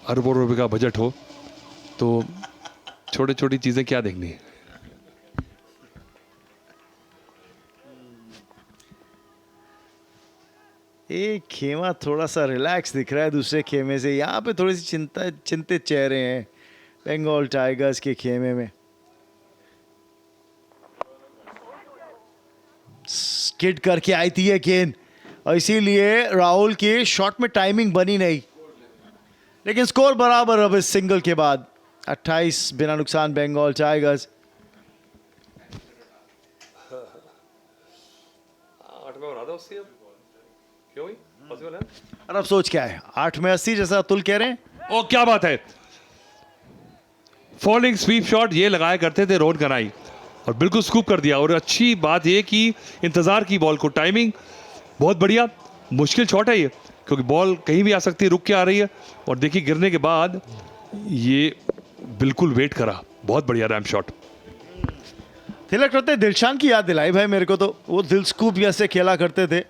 अरबों रुपए का बजट हो तो छोटी छोटी चीज़ें क्या देखनी है। एक खेमा थोड़ा सा रिलैक्स दिख रहा है दूसरे खेमे से। यहाँ पे थोड़ी सी चिंतित चेहरे हैं बंगाल टाइगर्स के खेमे में। स्किड करके आई थी ये गेंद और इसीलिए राहुल की शॉट में टाइमिंग बनी नहीं, लेकिन स्कोर बराबर अब इस सिंगल के बाद 28 बिना नुकसान बंगाल टाइगर्स। 8 में बना दो 80 अब। क्यों भाई पॉसिबल है? और अब सोच क्या है, 8 में 80 जैसा अतुल कह रहे हैं। ओ क्या बात है, फॉलिंग स्वीप शॉट ये लगाया करते थे रोहन कनाई और बिल्कुल स्कूप कर दिया। और अच्छी बात ये कि इंतजार की बॉल को, टाइमिंग बहुत बढ़िया। मुश्किल शॉट है ये क्योंकि बॉल कहीं भी आ सकती है, रुक के आ रही है और देखिए गिरने के बाद ये बिल्कुल वेट करा, बहुत बढ़िया रैम शॉट। तिलक रत्ने दिलशान की याद दिलाई भाई मेरे को, तो वो दिल स्कूप जैसे खेला करते थे।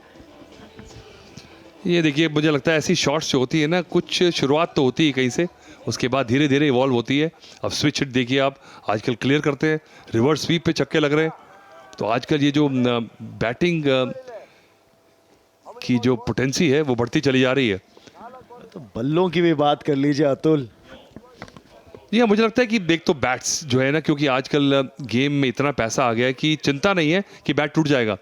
ये देखिए मुझे लगता है ऐसी शॉट्स जो होती है ना, कुछ शुरुआत तो होती है कहीं से, उसके बाद धीरे धीरे इवॉल्व होती है। अब स्विच हिट देखिए आप आजकल क्लियर करते हैं, रिवर्स स्वीप पे छक्के लग रहे हैं। तो आजकल ये जो बैटिंग की जो पोटेंसी है वो बढ़ती चली जा रही है। तो बल्लों की भी बात कर लीजिए अतुल। ये मुझे लगता है कि देख तो बैट्स जो है ना, क्योंकि आजकल गेम में इतना पैसा आ गया है कि चिंता नहीं है कि बैट टूट जाएगा।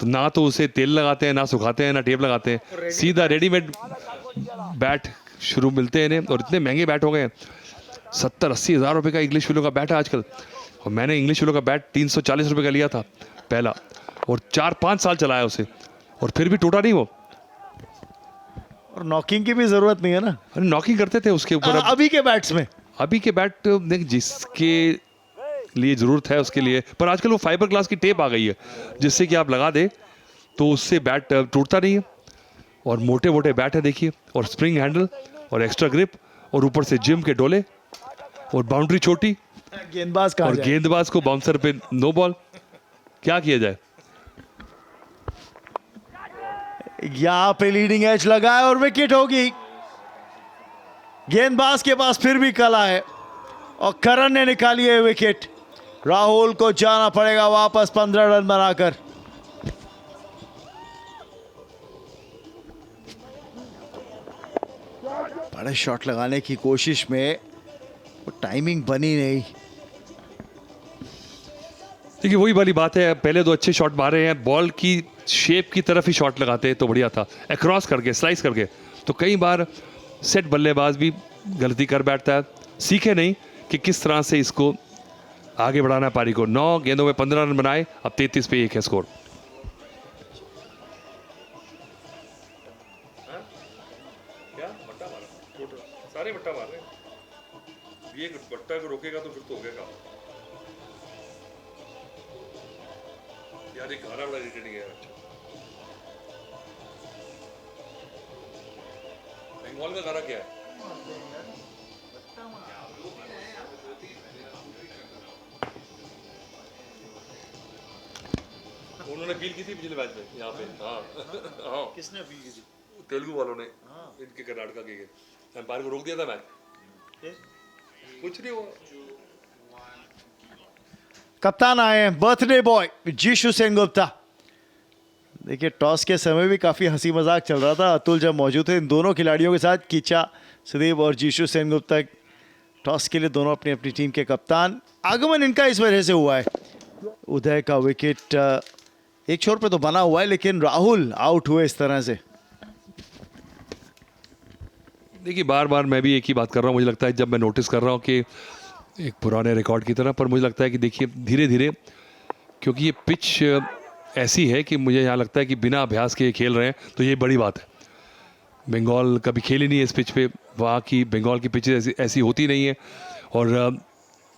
तो ना तो उसे तेल लगाते हैं, ना सुखाते हैं, ना टेप लगाते हैं, सीधा रेडीमेड बैट शुरू मिलते हैं इन्हें। और इतने महंगे बैट हो गए हैं, 70-80 हज़ार रुपये का इंग्लिश विलो का बैट है आजकल। और मैंने इंग्लिश विलो का बैट 340 रुपये का लिया था पहला, और 4-5 साल चलाया उसे और फिर भी टूटा नहीं वो। और नॉकिंग की भी जरूरत नहीं है ना, अरे नॉकिंग करते थे उसके ऊपर। अभी के बैट्स में, अभी के बैट देख जिसके लिए ज़रूरत है उसके लिए, पर आजकल वो फाइबर ग्लास की टेप आ गई है जिससे कि आप लगा दे तो उससे बैट टूटता नहीं है। और मोटे मोटे बैट है देखिए, और स्प्रिंग हैंडल और एक्स्ट्रा ग्रिप और ऊपर से जिम के डोले और बाउंड्री छोटी गेंदबाज कहाँ और जाए? गेंदबाज को बाउंसर पे नो बॉल, क्या किया जाए। यहाँ पे लीडिंग एज लगा है और विकेट होगी। गेंदबाज के पास फिर भी कला है और करण ने निकाली है विकेट। राहुल को जाना पड़ेगा वापस 15 रन बनाकर। बड़े शॉट लगाने की कोशिश में वो टाइमिंग बनी नहीं। देखिए वही वाली बात है, पहले दो अच्छे शॉट मारे हैं, बॉल की शेप की तरफ ही शॉट लगाते तो बढ़िया था, अक्रॉस करके स्लाइस करके। तो कई बार सेट बल्लेबाज भी गलती कर बैठता है, सीखे नहीं कि किस तरह से इसको आगे बढ़ाना है पारी को। 9 गेंदों में 15 रन बनाए, अब 33 पे 1 है स्कोर। सारे बट्टा मार रहे, ये बट्टा को रोकेगा तो फिर तो हो गया काम। यार ये गाना बड़ा इरिटेटिंग है। बंगाल का गाना क्या है? उन्होंने अपील की थी पिछले मैच में यहाँ पे। हाँ हाँ, किसने अपील की थी? तेलुगु वालों ने इनके कर्नाटका के एम्पायर को रोक दिया था मैच। कुछ नहीं हुआ। कप्तान आए हैं बर्थडे बॉय जीशु सेनगुप्ता। देखिए टॉस के समय भी काफी हंसी मजाक चल रहा था, अतुल जब मौजूद थे इन दोनों खिलाड़ियों के साथ, कीचा सुदीप और जीशु सेनगुप्ता टॉस के लिए दोनों अपनी अपनी टीम के कप्तान। आगमन इनका इस वजह से हुआ है। उदय का विकेट एक छोर पे तो बना हुआ है, लेकिन राहुल आउट हुए इस तरह से। देखिए बार बार मैं भी एक ही बात कर रहा हूँ, मुझे लगता है जब मैं नोटिस कर रहा हूँ कि एक पुराने रिकॉर्ड की तरह, पर मुझे लगता है कि देखिए धीरे धीरे, क्योंकि ये पिच ऐसी है कि मुझे यहाँ लगता है कि बिना अभ्यास के खेल रहे हैं, तो ये बड़ी बात है। बंगाल कभी खेली नहीं है इस पिच पे, वहाँ की बंगाल की पिचेस ऐसी होती नहीं है। और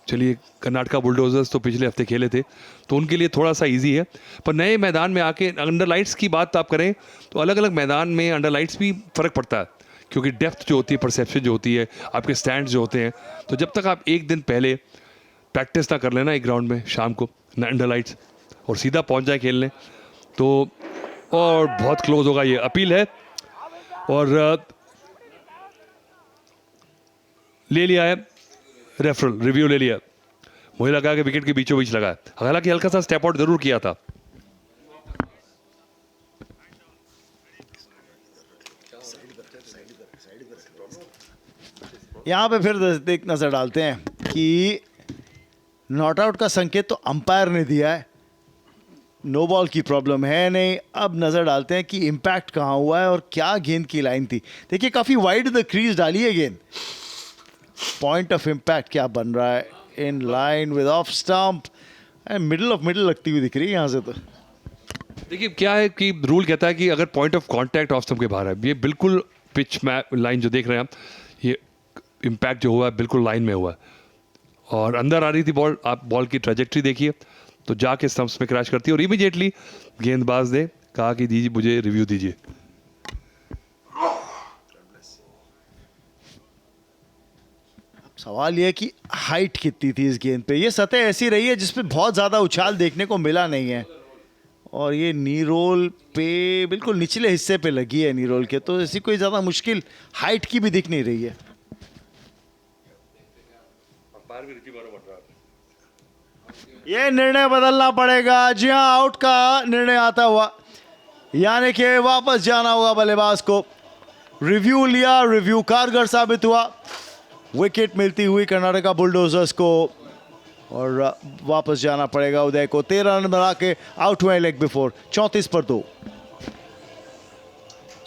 चलिए कर्नाटका बुलडोजर्स तो पिछले हफ्ते खेले थे तो उनके लिए थोड़ा सा इजी है, पर नए मैदान में आके अंडर लाइट्स की बात आप करें तो अलग अलग मैदान में अंडर लाइट्स भी फ़र्क पड़ता है, क्योंकि डेप्थ जो होती है, परसेप्शन जो होती है, आपके स्टैंड जो होते हैं। तो जब तक आप एक दिन पहले प्रैक्टिस ना कर लेना एक ग्राउंड में शाम को अंडर लाइट्स और सीधा पहुंच जाए खेलने, तो और बहुत क्लोज होगा। ये अपील है और ले लिया है रेफरल रिव्यू ले लिया, मुझे लगा कि विकेट के बीचों बीच लगा है, हालांकि हल्का सा स्टेप आउट जरूर किया था। यहाँ पे फिर एक नजर डालते हैं कि नॉट आउट का संकेत तो अंपायर ने दिया है, नो बॉल की प्रॉब्लम है नहीं। अब नजर डालते हैं कि इम्पैक्ट कहाँ हुआ है और क्या गेंद की लाइन थी। देखिए काफी वाइड द क्रीज डाली है गेंद, पॉइंट ऑफ इम्पैक्ट क्या बन रहा है, in line with off stump, middle of middle लगती हुई दिख रही है यहाँ से। तो देखिए क्या है कि रूल कहता है कि अगर point of contact off stump के बाहर है, ये बिल्कुल पिच मैप लाइन जो देख रहे हैं आप, ये इम्पैक्ट जो हुआ है बिल्कुल लाइन में हुआ है और अंदर आ रही थी बॉल। आप बॉल की ट्रेजेक्ट्री देखिए तो जाके स्टंप्स में क्रैश करती है और इमीडिएटली गेंदबाज ने कहा कि दीजिए मुझे रिव्यू दीजिए। सवाल यह है कि हाइट कितनी थी इस गेंद पे। ये सतह ऐसी रही है जिसपे बहुत ज्यादा उछाल देखने को मिला नहीं है और ये नी रोल पे बिल्कुल निचले हिस्से पे लगी है नी रोल के, तो ऐसी कोई ज्यादा मुश्किल हाइट की भी दिख नहीं रही है। ये निर्णय बदलना पड़ेगा। जी हाँ, आउट का निर्णय आता हुआ, यानी कि वापस जाना होगा बल्लेबाज को। रिव्यू लिया, रिव्यू कारगर साबित हुआ, विकेट मिलती हुई कर्नाटका बुलडोजर्स को और वापस जाना पड़ेगा उदय को। 13 रन बना के आउट हुए लेग बिफोर, 34 पर 2।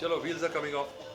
चलो व्हील्स आर कमिंग ऑफ।